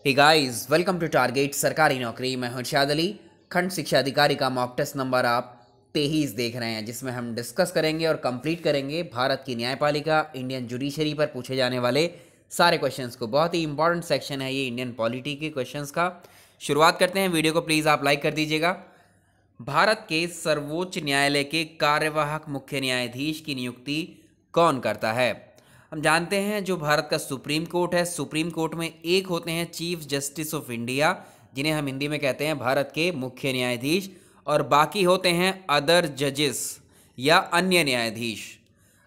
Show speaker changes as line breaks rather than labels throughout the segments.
Hey guys, welcome to target Sarkari Naukri. मैं हूं शाद अली। खंड शिक्षा अधिकारी का मॉक टेस्ट नंबर आप 23 देख रहे हैं, जिसमें हम डिस्कस करेंगे और कंप्लीट करेंगे भारत की न्यायपालिका, इंडियन जुडिशरी पर पूछे जाने वाले सारे क्वेश्चंस को। बहुत ही इंपॉर्टेंट सेक्शन है ये इंडियन पॉलिटी के क्वेश्चंस का। शुरुआत करते हैं। वीडियो को प्लीज़ आप लाइक कर दीजिएगा। भारत के सर्वोच्च न्यायालय के कार्यवाहक मुख्य न्यायाधीश की नियुक्ति कौन करता है? हम जानते हैं जो भारत का सुप्रीम कोर्ट है, सुप्रीम कोर्ट में एक होते हैं चीफ जस्टिस ऑफ इंडिया, जिन्हें हम हिंदी में कहते हैं भारत के मुख्य न्यायाधीश, और बाकी होते हैं अदर जजेस या अन्य न्यायाधीश।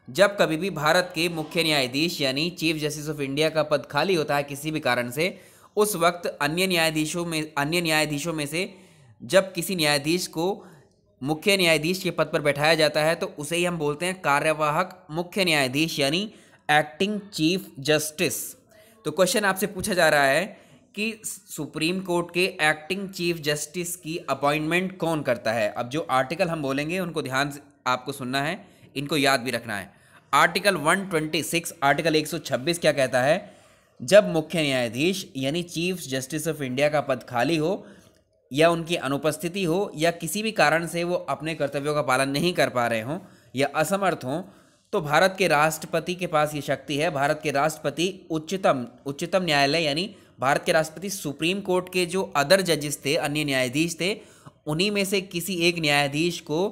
जब कभी भी भारत के मुख्य न्यायाधीश यानी चीफ जस्टिस ऑफ इंडिया का पद खाली होता है किसी भी कारण से, उस वक्त अन्य न्यायाधीशों में से जब किसी न्यायाधीश को मुख्य न्यायाधीश के पद पर बैठाया जाता है तो उसे ही हम बोलते हैं कार्यवाहक मुख्य न्यायाधीश यानी एक्टिंग चीफ जस्टिस। तो क्वेश्चन आपसे पूछा जा रहा है कि सुप्रीम कोर्ट के एक्टिंग चीफ जस्टिस की अपॉइंटमेंट कौन करता है। अब जो आर्टिकल हम बोलेंगे उनको ध्यान से आपको सुनना है, इनको याद भी रखना है। आर्टिकल 126, आर्टिकल 126 क्या कहता है? जब मुख्य न्यायाधीश यानी चीफ जस्टिस ऑफ इंडिया का पद खाली हो या उनकी अनुपस्थिति हो या किसी भी कारण से वो अपने कर्तव्यों का पालन नहीं कर पा रहे हों या असमर्थ हों, तो भारत के राष्ट्रपति के पास ये शक्ति है। भारत के राष्ट्रपति उच्चतम न्यायालय यानी भारत के राष्ट्रपति सुप्रीम कोर्ट के जो अदर जजेस थे, अन्य न्यायाधीश थे, उन्हीं में से किसी एक न्यायाधीश को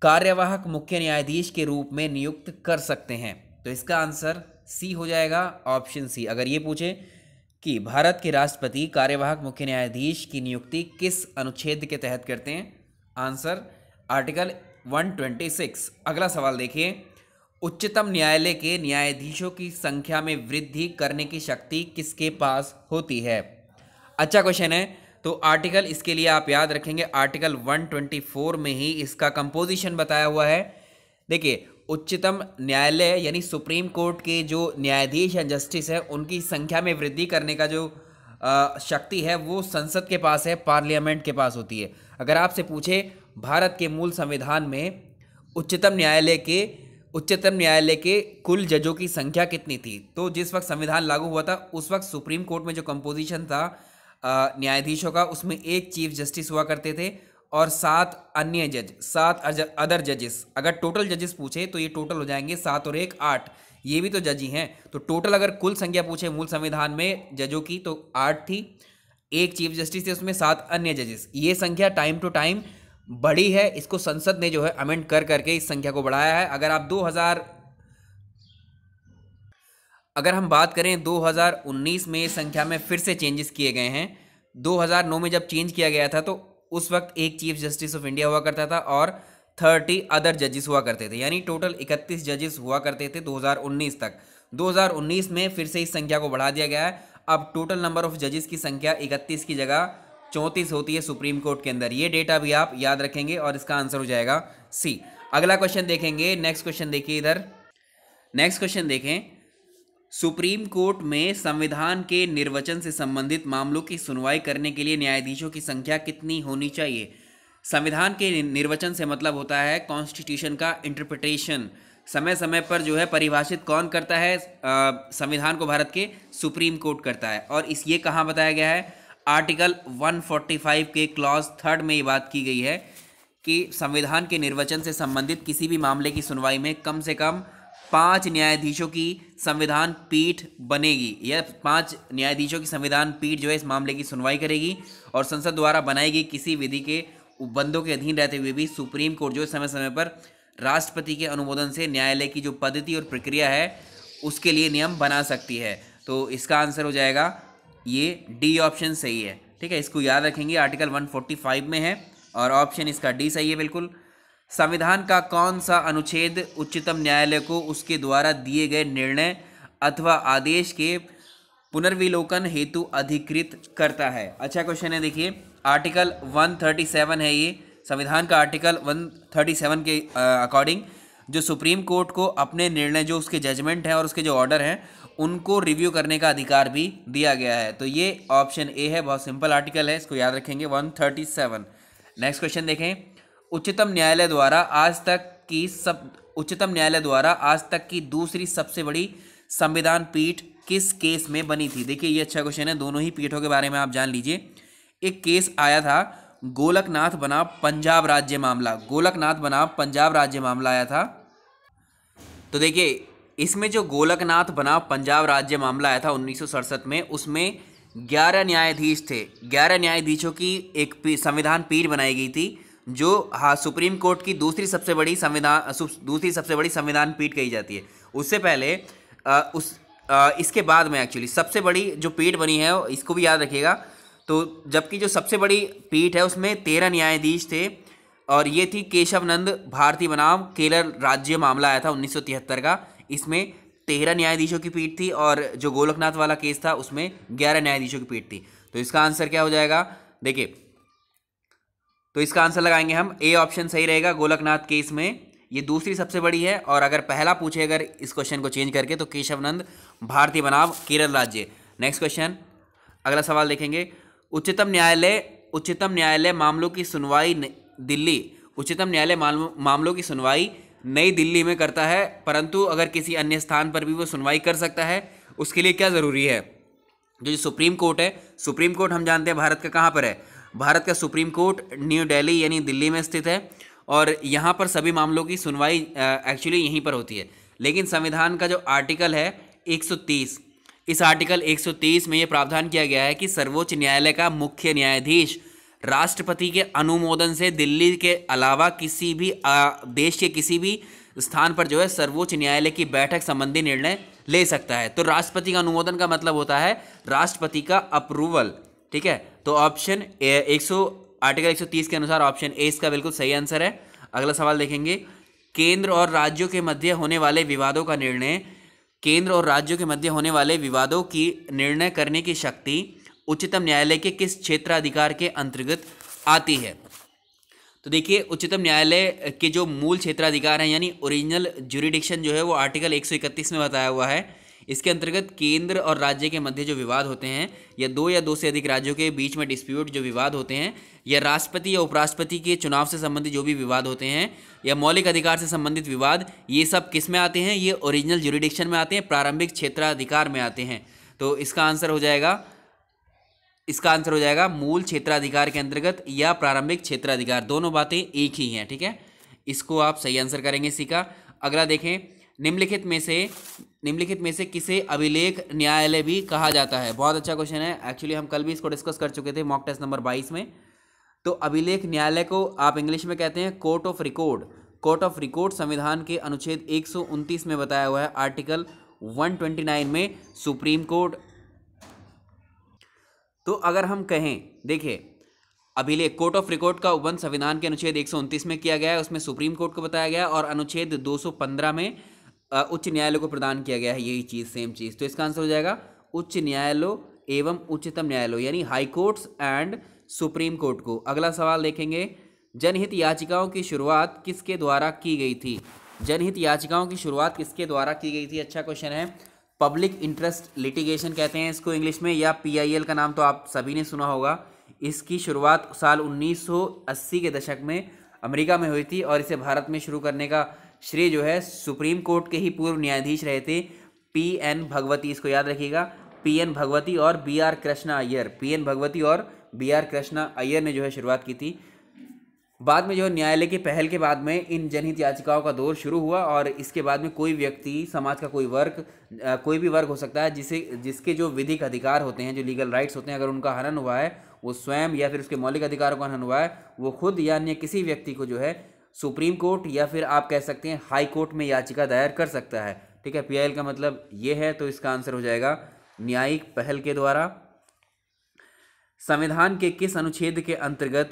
कार्यवाहक मुख्य न्यायाधीश के रूप में नियुक्त कर सकते हैं। तो इसका आंसर सी हो जाएगा, ऑप्शन सी। अगर ये पूछे कि भारत के राष्ट्रपति कार्यवाहक मुख्य न्यायाधीश की नियुक्ति किस अनुच्छेद के तहत करते हैं, आंसर आर्टिकल 126। अगला सवाल देखिए, उच्चतम न्यायालय के न्यायाधीशों की संख्या में वृद्धि करने की शक्ति किसके पास होती है? अच्छा क्वेश्चन है। तो आर्टिकल इसके लिए आप याद रखेंगे, आर्टिकल 124 में ही इसका कंपोजिशन बताया हुआ है। देखिए, उच्चतम न्यायालय यानी सुप्रीम कोर्ट के जो न्यायाधीश या जस्टिस है, उनकी संख्या में वृद्धि करने का जो शक्ति है वो संसद के पास है, पार्लियामेंट के पास होती है। अगर आपसे पूछे भारत के मूल संविधान में उच्चतम न्यायालय के कुल जजों की संख्या कितनी थी, तो जिस वक्त संविधान लागू हुआ था उस वक्त सुप्रीम कोर्ट में जो कंपोजिशन था न्यायाधीशों का, उसमें एक चीफ जस्टिस हुआ करते थे और 7 अदर जजेस। अगर टोटल जजेस पूछे तो ये टोटल हो जाएंगे 7 और 1 8, ये भी तो जज ही हैं। तो टोटल अगर कुल संख्या पूछे मूल संविधान में जजों की तो 8 थी, एक चीफ जस्टिस थे, उसमें 7 अन्य जजेस। ये संख्या टाइम टू टाइम बढ़ी है, इसको संसद ने जो है अमेंड कर करके इस संख्या को बढ़ाया है। अगर हम बात करें 2019 में इस संख्या में फिर से चेंजेस किए गए हैं। 2009 में जब चेंज किया गया था तो उस वक्त एक चीफ जस्टिस ऑफ इंडिया हुआ करता था और 30 अदर जजेस हुआ करते थे, यानी टोटल 31 जजेस हुआ करते थे 2019 तक। 2019 में फिर से इस संख्या को बढ़ा दिया गया है। अब टोटल नंबर ऑफ जजेस की संख्या 31 की जगह 34 होती है सुप्रीम कोर्ट के अंदर। ये डेटा भी आप याद रखेंगे और इसका आंसर हो जाएगा सी। अगला क्वेश्चन देखेंगे। नेक्स्ट क्वेश्चन देखिए, इधर नेक्स्ट क्वेश्चन देखें। सुप्रीम कोर्ट में संविधान के निर्वचन से संबंधित मामलों की सुनवाई करने के लिए न्यायाधीशों की संख्या कितनी होनी चाहिए? संविधान के निर्वचन से मतलब होता है कॉन्स्टिट्यूशन का इंटरप्रिटेशन। समय समय पर जो है परिभाषित कौन करता है संविधान को? भारत के सुप्रीम कोर्ट करता है। और ये कहाँ बताया गया है? आर्टिकल 145 के क्लॉज 3 में ये बात की गई है कि संविधान के निर्वचन से संबंधित किसी भी मामले की सुनवाई में कम से कम 5 न्यायाधीशों की संविधान पीठ बनेगी, या 5 न्यायाधीशों की संविधान पीठ जो है इस मामले की सुनवाई करेगी। और संसद द्वारा बनाई गई किसी विधि के उपबंधों के अधीन रहते हुए भी सुप्रीम कोर्ट जो समय समय पर राष्ट्रपति के अनुमोदन से न्यायालय की जो पद्धति और प्रक्रिया है उसके लिए नियम बना सकती है। तो इसका आंसर हो जाएगा ये डी, ऑप्शन सही है। ठीक है, इसको याद रखेंगे, आर्टिकल 145 में है और ऑप्शन इसका डी सही है बिल्कुल। संविधान का कौन सा अनुच्छेद उच्चतम न्यायालय को उसके द्वारा दिए गए निर्णय अथवा आदेश के पुनर्विलोकन हेतु अधिकृत करता है? अच्छा क्वेश्चन है, देखिए आर्टिकल 137 है ये संविधान का। आर्टिकल 137 के अकॉर्डिंग जो सुप्रीम कोर्ट को अपने निर्णय, जो उसके जजमेंट हैं और उसके जो ऑर्डर हैं, उनको रिव्यू करने का अधिकार भी दिया गया है। तो ये ऑप्शन ए है, बहुत सिंपल आर्टिकल है, इसको याद रखेंगे 137। नेक्स्ट क्वेश्चन देखें। उच्चतम न्यायालय द्वारा आज तक की दूसरी सबसे बड़ी संविधान पीठ किस केस में बनी थी? देखिए ये अच्छा क्वेश्चन है, दोनों ही पीठों के बारे में आप जान लीजिए। एक केस आया था गोलकनाथ बनाम पंजाब राज्य मामला, गोलकनाथ बनाम पंजाब राज्य मामला आया था। तो देखिए इसमें जो गोलकनाथ बनाम पंजाब राज्य मामला आया था 1967 में, उसमें 11 न्यायाधीश थे। 11 न्यायाधीशों की एक संविधान पीठ बनाई गई थी, जो सुप्रीम कोर्ट की दूसरी सबसे बड़ी संविधान पीठ कही जाती है। उससे पहले इसके बाद में एक्चुअली सबसे बड़ी जो पीठ बनी है, इसको भी याद रखिएगा। तो जबकि जो सबसे बड़ी पीठ है उसमें 13 न्यायाधीश थे, और ये थी केशवनंद भारती बनाम केरल राज्य मामला आया था 1973 का। इसमें 13 न्यायाधीशों की पीठ थी, और जो गोलकनाथ वाला केस था उसमें 11 न्यायाधीशों की पीठ थी। तो इसका आंसर क्या हो जाएगा? देखिए, तो इसका आंसर लगाएंगे हम, ए ऑप्शन सही रहेगा। गोलकनाथ केस में ये दूसरी सबसे बड़ी है, और अगर पहला पूछे अगर इस क्वेश्चन को चेंज करके, तो केशवनंद भारती बनाम केरल राज्य। नेक्स्ट क्वेश्चन, अगला सवाल देखेंगे। उच्चतम न्यायालय मामलों की सुनवाई दिल्ली, उच्चतम न्यायालय मामलों की सुनवाई नई दिल्ली में करता है, परंतु अगर किसी अन्य स्थान पर भी वो सुनवाई कर सकता है, उसके लिए क्या ज़रूरी है? जो सुप्रीम कोर्ट है, सुप्रीम कोर्ट हम जानते हैं भारत का कहाँ पर है? भारत का सुप्रीम कोर्ट न्यू दिल्ली यानी दिल्ली में स्थित है, और यहाँ पर सभी मामलों की सुनवाई एक्चुअली यहीं पर होती है। लेकिन संविधान का जो आर्टिकल है 130, इस आर्टिकल 130 में ये प्रावधान किया गया है कि सर्वोच्च न्यायालय का मुख्य न्यायाधीश राष्ट्रपति के अनुमोदन से दिल्ली के अलावा किसी भी देश के किसी भी स्थान पर जो है सर्वोच्च न्यायालय की बैठक संबंधी निर्णय ले सकता है। तो राष्ट्रपति का अनुमोदन का मतलब होता है राष्ट्रपति का अप्रूवल, ठीक है। तो ऑप्शन आर्टिकल 130 के अनुसार ऑप्शन ए इसका बिल्कुल सही आंसर है। अगला सवाल देखेंगे। केंद्र और राज्यों के मध्य होने वाले विवादों का निर्णय, केंद्र और राज्यों के मध्य होने वाले विवादों की निर्णय करने की शक्ति उच्चतम न्यायालय के किस क्षेत्राधिकार के अंतर्गत आती है? तो देखिए उच्चतम न्यायालय के जो मूल क्षेत्राधिकार हैं यानी ओरिजिनल ज्यूरिडिक्शन जो है वो आर्टिकल 131 में बताया हुआ है। इसके अंतर्गत केंद्र और राज्य के मध्य जो विवाद होते हैं, या दो से अधिक राज्यों के बीच में डिस्प्यूट जो विवाद होते हैं, या राष्ट्रपति या उपराष्ट्रपति के चुनाव से संबंधित जो भी विवाद होते हैं, या मौलिक अधिकार से संबंधित विवाद, ये सब किस में आते हैं? ये ओरिजिनल ज्यूरिडिक्शन में आते हैं, प्रारंभिक क्षेत्राधिकार में आते हैं। तो इसका आंसर हो जाएगा मूल क्षेत्राधिकार के अंतर्गत या प्रारंभिक क्षेत्राधिकार, दोनों बातें एक ही हैं, ठीक है। इसको आप सही आंसर करेंगे इसी का। अगला देखें, निम्नलिखित में से किसे अभिलेख न्यायालय भी कहा जाता है? बहुत अच्छा क्वेश्चन है, एक्चुअली हम कल भी इसको डिस्कस कर चुके थे मॉक टेस्ट नंबर 22 में। तो अभिलेख न्यायालय को आप इंग्लिश में कहते हैं court of record. Court of record संविधान के अनुच्छेद 129 में बताया हुआ है, आर्टिकल 129 में सुप्रीम कोर्ट। तो अगर हम कहें, देखिए अभिलेख कोर्ट ऑफ रिकॉर्ड का उपबंध संविधान के अनुच्छेद 129 में किया गया है, उसमें सुप्रीम कोर्ट को बताया गया है, और अनुच्छेद 215 में उच्च न्यायालय को प्रदान किया गया है यही चीज़, सेम चीज़। तो इसका आंसर हो जाएगा उच्च न्यायालय एवं उच्चतम न्यायालय यानी high courts and supreme court को। अगला सवाल देखेंगे, जनहित याचिकाओं की शुरुआत किसके द्वारा की गई थी? जनहित याचिकाओं की शुरुआत किसके द्वारा की गई थी? अच्छा क्वेश्चन है। पब्लिक इंटरेस्ट लिटिगेशन कहते हैं इसको इंग्लिश में, या PIL का नाम तो आप सभी ने सुना होगा। इसकी शुरुआत साल 1980 के दशक में अमेरिका में हुई थी, और इसे भारत में शुरू करने का श्रेय जो है सुप्रीम कोर्ट के ही पूर्व न्यायाधीश रहे थे PN भगवती। इसको याद रखिएगा, PN भगवती और BR कृष्णा अय्यर, PN भगवती और BR कृष्णा अय्यर ने जो है शुरुआत की थी। बाद में जो न्यायालय की पहल के बाद में इन जनहित याचिकाओं का दौर शुरू हुआ, और इसके बाद में कोई व्यक्ति, समाज का कोई भी वर्ग हो सकता है जिसके जो विधिक अधिकार होते हैं, जो लीगल राइट्स होते हैं, अगर उनका हनन हुआ है, वो स्वयं या फिर उसके मौलिक अधिकारों का हनन हुआ है, वो खुद या अन्य किसी व्यक्ति को जो है सुप्रीम कोर्ट या फिर आप कह सकते हैं हाई कोर्ट में याचिका दायर कर सकता है, ठीक है। PIL का मतलब ये है। तो इसका आंसर हो जाएगा न्यायिक पहल के द्वारा। संविधान के किस अनुच्छेद के अंतर्गत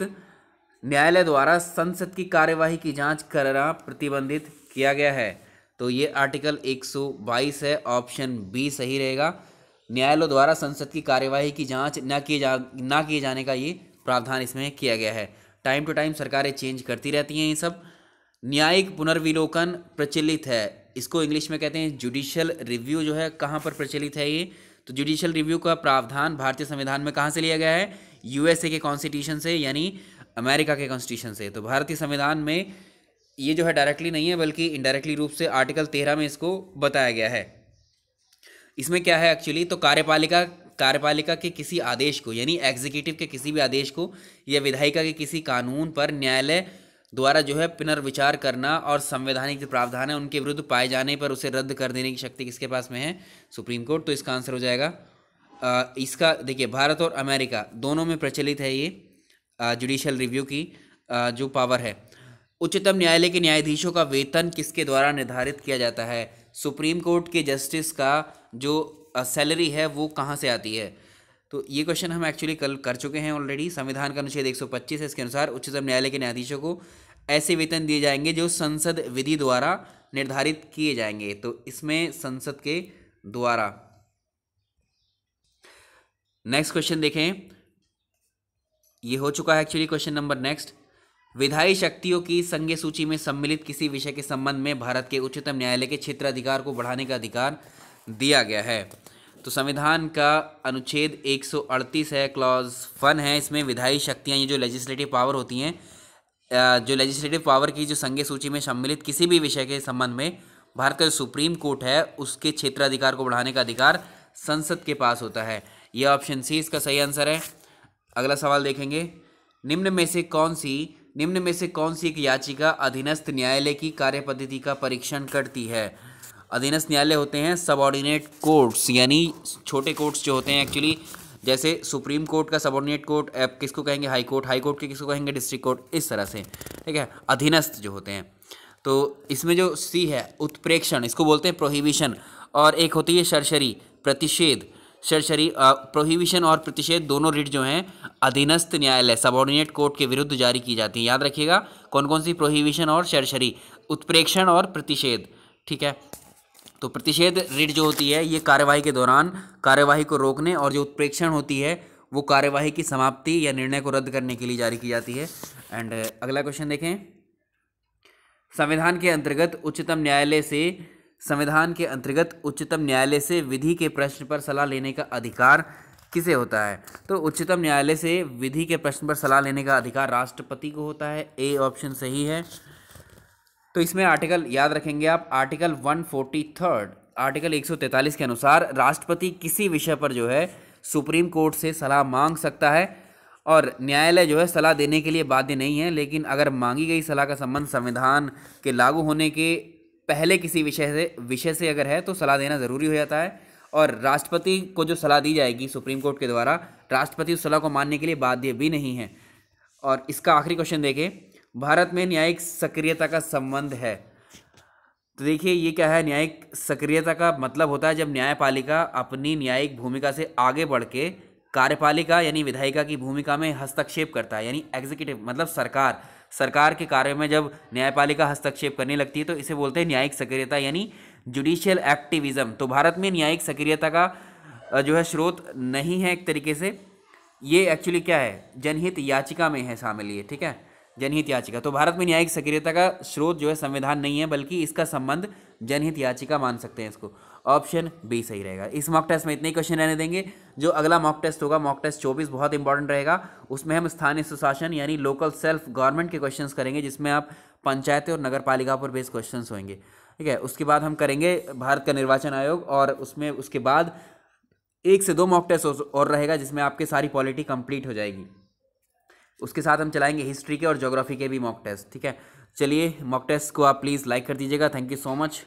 न्यायालय द्वारा संसद की कार्यवाही की जांच करना प्रतिबंधित किया गया है? तो ये आर्टिकल 122 है, ऑप्शन बी सही रहेगा। न्यायालय द्वारा संसद की कार्यवाही की जांच ना किए जाने का ये प्रावधान इसमें किया गया है। टाइम टू टाइम सरकारें चेंज करती रहती हैं ये सब। न्यायिक पुनर्विलोकन प्रचलित है, इसको इंग्लिश में कहते हैं जुडिशियल रिव्यू। जो है कहाँ पर प्रचलित है ये? तो जुडिशियल रिव्यू का प्रावधान भारतीय संविधान में कहाँ से लिया गया है? USA के कॉन्स्टिट्यूशन से, यानी अमेरिका के कॉन्स्टिट्यूशन से। तो भारतीय संविधान में ये जो है डायरेक्टली नहीं है, बल्कि इनडायरेक्टली रूप से आर्टिकल 13 में इसको बताया गया है। इसमें क्या है एक्चुअली, तो कार्यपालिका के किसी आदेश को, यानी एग्जीक्यूटिव के किसी भी आदेश को या विधायिका के किसी कानून पर न्यायालय द्वारा जो है पुनर्विचार करना और संवैधानिक जो प्रावधान है उनके विरुद्ध पाए जाने पर उसे रद्द कर देने की शक्ति किसके पास में है? Supreme court. तो इसका आंसर हो जाएगा इसका देखिए, भारत और अमेरिका दोनों में प्रचलित है ये जुडिशियल रिव्यू की जो पावर है। उच्चतम न्यायालय के न्यायाधीशों का वेतन किसके द्वारा निर्धारित किया जाता है? सुप्रीम कोर्ट के जस्टिस का जो सैलरी है वो कहाँ से आती है? तो ये क्वेश्चन हम एक्चुअली कल कर चुके हैं ऑलरेडी। संविधान का अनुच्छेद 125 है, इसके अनुसार उच्चतम न्यायालय के न्यायाधीशों को ऐसे वेतन दिए जाएंगे जो संसद विधि द्वारा निर्धारित किए जाएंगे। तो इसमें संसद के द्वारा। नेक्स्ट क्वेश्चन देखें, ये हो चुका है एक्चुअली क्वेश्चन नंबर नेक्स्ट। विधायी शक्तियों की संज्ञा सूची में सम्मिलित किसी विषय के संबंध में भारत के उच्चतम न्यायालय के क्षेत्राधिकार को बढ़ाने का अधिकार दिया गया है। तो संविधान का अनुच्छेद 138 है, क्लॉज 1 है। इसमें विधायी शक्तियाँ, ये जो लेजिस्लेटिव पावर होती हैं, जो लेजिस्लेटिव पावर की जो संज्ञा सूची में सम्मिलित किसी भी विषय के संबंध में भारत का जो सुप्रीम कोर्ट है उसके क्षेत्राधिकार को बढ़ाने का अधिकार संसद के पास होता है। यह ऑप्शन सी इसका सही आंसर है। अगला सवाल देखेंगे, निम्न में से कौन सी एक याचिका अधीनस्थ न्यायालय की कार्यपद्धति का परीक्षण करती है? अधीनस्थ न्यायालय होते हैं सबऑर्डिनेट कोर्ट्स, यानी छोटे कोर्ट्स जो होते हैं एक्चुअली, जैसे सुप्रीम कोर्ट का सबऑर्डिनेट कोर्ट किसको कहेंगे? High court. हाई कोर्ट के किसको कहेंगे? District court. इस तरह से, ठीक है, अधीनस्थ जो होते हैं। तो इसमें जो सी है उत्प्रेक्षण, इसको बोलते हैं प्रोहिबिशन, और एक होती है सरसरी, प्रतिषेध। सरसरी प्रोहिबिशन और प्रतिषेध दोनों रिट जो हैं अधीनस्थ न्यायालय सबऑर्डिनेट कोर्ट के विरुद्ध जारी की जाती है। याद रखिएगा कौन कौन सी? प्रोहिबिशन और सरसरी, उत्प्रेक्षण और प्रतिषेध, ठीक है। तो प्रतिषेध रिट जो होती है ये कार्यवाही के दौरान कार्यवाही को रोकने, और जो उत्प्रेक्षण होती है वो कार्यवाही की समाप्ति या निर्णय को रद्द करने के लिए जारी की जाती है। एंड अगला क्वेश्चन देखें, संविधान के अंतर्गत उच्चतम न्यायालय से विधि के प्रश्न पर सलाह लेने का अधिकार किसे होता है? तो उच्चतम न्यायालय से विधि के प्रश्न पर सलाह लेने का अधिकार राष्ट्रपति को होता है। ए ऑप्शन सही है। तो इसमें आर्टिकल याद रखेंगे आप, आर्टिकल 143 आर्टिकल 143 के अनुसार राष्ट्रपति किसी विषय पर जो है सुप्रीम कोर्ट से सलाह मांग सकता है, और न्यायालय जो है सलाह देने के लिए बाध्य नहीं है, लेकिन अगर मांगी गई सलाह का संबंध संविधान के लागू होने के पहले किसी विषय से अगर है तो सलाह देना ज़रूरी हो जाता है। और राष्ट्रपति को जो सलाह दी जाएगी सुप्रीम कोर्ट के द्वारा, राष्ट्रपति उस सलाह को मानने के लिए बाध्य भी नहीं है। और इसका आखिरी क्वेश्चन देखें, भारत में न्यायिक सक्रियता का संबंध है। तो देखिए ये क्या है? न्यायिक सक्रियता का मतलब होता है जब न्यायपालिका अपनी न्यायिक भूमिका से आगे बढ़ के कार्यपालिका यानी विधायिका की भूमिका में हस्तक्षेप करता है, यानी एग्जीक्यूटिव मतलब सरकार के कार्य में जब न्यायपालिका हस्तक्षेप करने लगती है तो इसे बोलते हैं न्यायिक सक्रियता, यानी जुडिशियल एक्टिविज्म। तो भारत में न्यायिक सक्रियता का जो है स्रोत नहीं है एक तरीके से, ये एक्चुअली क्या है? जनहित याचिका में है शामिल ये, ठीक है, जनहित याचिका। तो भारत में न्यायिक सक्रियता का स्रोत जो है संविधान नहीं है, बल्कि इसका संबंध जनहित याचिका मान सकते हैं इसको। ऑप्शन बी सही रहेगा। इस मॉक टेस्ट में इतने ही क्वेश्चन रहने देंगे। जो अगला मॉक टेस्ट होगा, मॉक टेस्ट 24, बहुत इंपॉर्टेंट रहेगा। उसमें हम स्थानीय सुशासन यानी लोकल सेल्फ गवर्नमेंट के क्वेश्चंस करेंगे, जिसमें आप पंचायतें और नगर पालिका पर बेस्ड क्वेश्चंस होंगे, ठीक है। उसके बाद हम करेंगे भारत का निर्वाचन आयोग, और उसके बाद 1 से 2 मॉक टेस्ट और रहेगा, जिसमें आपके सारी पॉलिटी कंप्लीट हो जाएगी। उसके साथ हम चलाएंगे हिस्ट्री के और ज्योग्राफी के भी मॉक टेस्ट, ठीक है। चलिए मॉक टेस्ट को आप प्लीज़ लाइक कर दीजिएगा। Thank you so much.